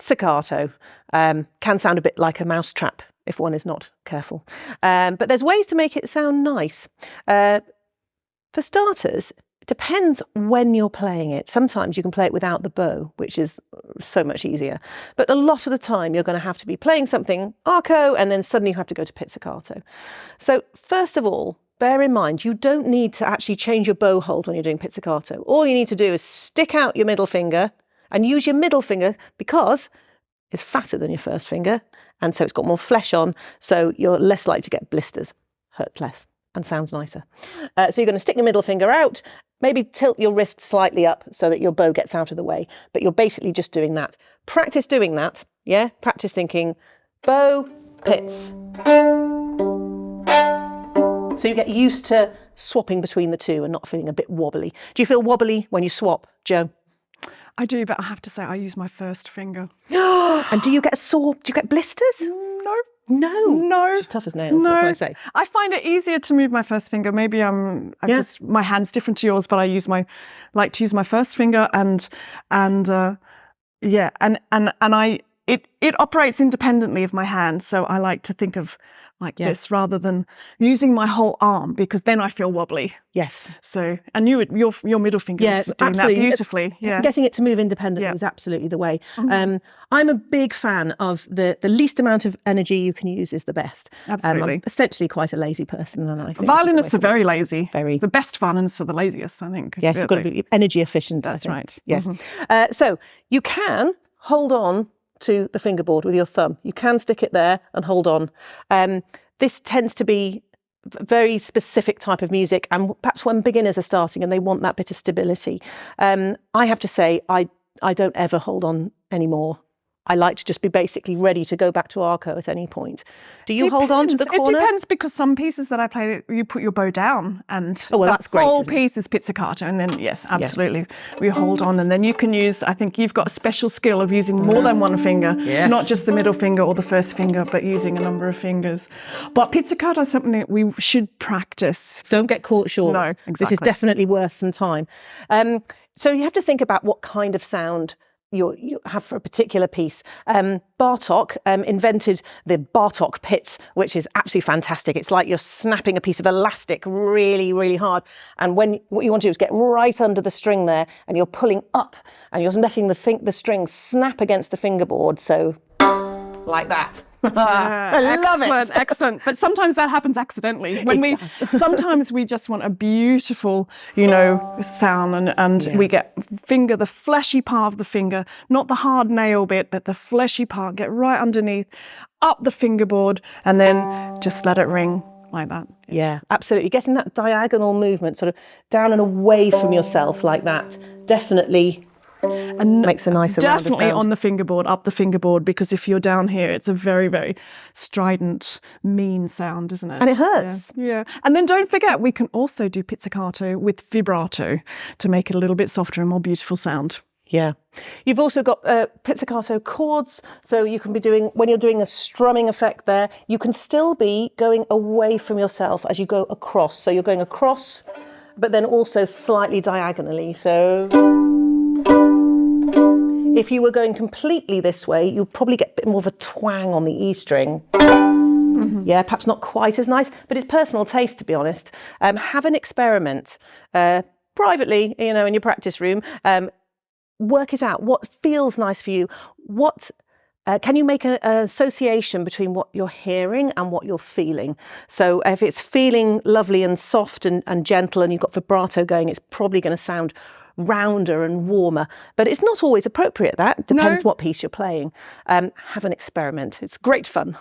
pizzicato can sound a bit like a mousetrap if one is not careful. But there's ways to make it sound nice. For starters, it depends when you're playing it. Sometimes you can play it without the bow, which is so much easier. But a lot of the time, you're going to have to be playing something arco, and then suddenly you have to go to pizzicato. So first of all, bear in mind, you don't need to actually change your bow hold when you're doing pizzicato. All you need to do is stick out your middle finger and use your middle finger because it's fatter than your first finger. And so it's got more flesh on, so you're less likely to get blisters, hurt less, and sounds nicer. So you're going to stick your middle finger out, maybe tilt your wrist slightly up so that your bow gets out of the way. But you're basically just doing that. Practice doing that, yeah? Practice thinking, bow, pits. So you get used to swapping between the two and not feeling a bit wobbly. Do you feel wobbly when you swap, Jo? I do, but I have to say I use my first finger. And do you get a sore? Do you get blisters? No. She's tough as nails. No. What can I say? I find it easier to move my first finger. Maybe just my hand's different to yours, but I like to use my first finger and it operates independently of my hand. So I like to think of this rather than using my whole arm, because then I feel wobbly. Yes. So, and your middle finger is doing absolutely. that beautifully. Yeah. Getting it to move independently is absolutely the way. Mm-hmm. I'm a big fan of the least amount of energy you can use is the best. Absolutely. I'm essentially quite a lazy person, and I think violinists are very lazy. Very. The best violinists are the laziest, I think. Yes, really. You've got to be energy efficient. That's right. Yes. Mm-hmm. So you can hold on to the fingerboard with your thumb. You can stick it there and hold on. This tends to be a very specific type of music, and perhaps when beginners are starting and they want that bit of stability. I have to say, I don't ever hold on anymore. I like to just be basically ready to go back to arco at any point. Do you hold on to the corner? It depends, because some pieces that I play, you put your bow down, and that's great. Whole piece is pizzicato, and then absolutely, we hold on, and then you can use. I think you've got a special skill of using more than one finger, not just the middle finger or the first finger, but using a number of fingers. But pizzicato is something that we should practice. Don't get caught short. No, exactly. This is definitely worth some time. So you have to think about what kind of sound you have for a particular piece. Bartók invented the Bartók pits, which is absolutely fantastic. It's like you're snapping a piece of elastic really, really hard. And what you want to do is get right under the string there, and you're pulling up, and you're letting the string snap against the fingerboard. So like that. I love it. Excellent. But sometimes that happens accidentally. Sometimes we just want a beautiful, sound, and we get the fleshy part of the finger, not the hard nail bit, but the fleshy part, get right underneath, up the fingerboard, and then just let it ring like that. Yeah, absolutely. Getting that diagonal movement sort of down and away from yourself like that definitely makes a nicer definitely sound. On the fingerboard, up the fingerboard, because if you're down here, it's a very, very strident, mean sound, isn't it? And it hurts. Yeah. And then don't forget, we can also do pizzicato with vibrato to make it a little bit softer and more beautiful sound. Yeah. You've also got pizzicato chords, so you can be doing, when you're doing a strumming effect there, you can still be going away from yourself as you go across. So you're going across, but then also slightly diagonally. So if you were going completely this way, you'd probably get a bit more of a twang on the E string. Mm-hmm. Yeah, perhaps not quite as nice, but it's personal taste, to be honest. Have an experiment privately, in your practice room. Work it out. What feels nice for you? What can you make an association between what you're hearing and what you're feeling? So if it's feeling lovely and soft and gentle, and you've got vibrato going, it's probably going to sound rounder and warmer, but it's not always appropriate. That depends what piece you're playing. Have an experiment. It's great fun.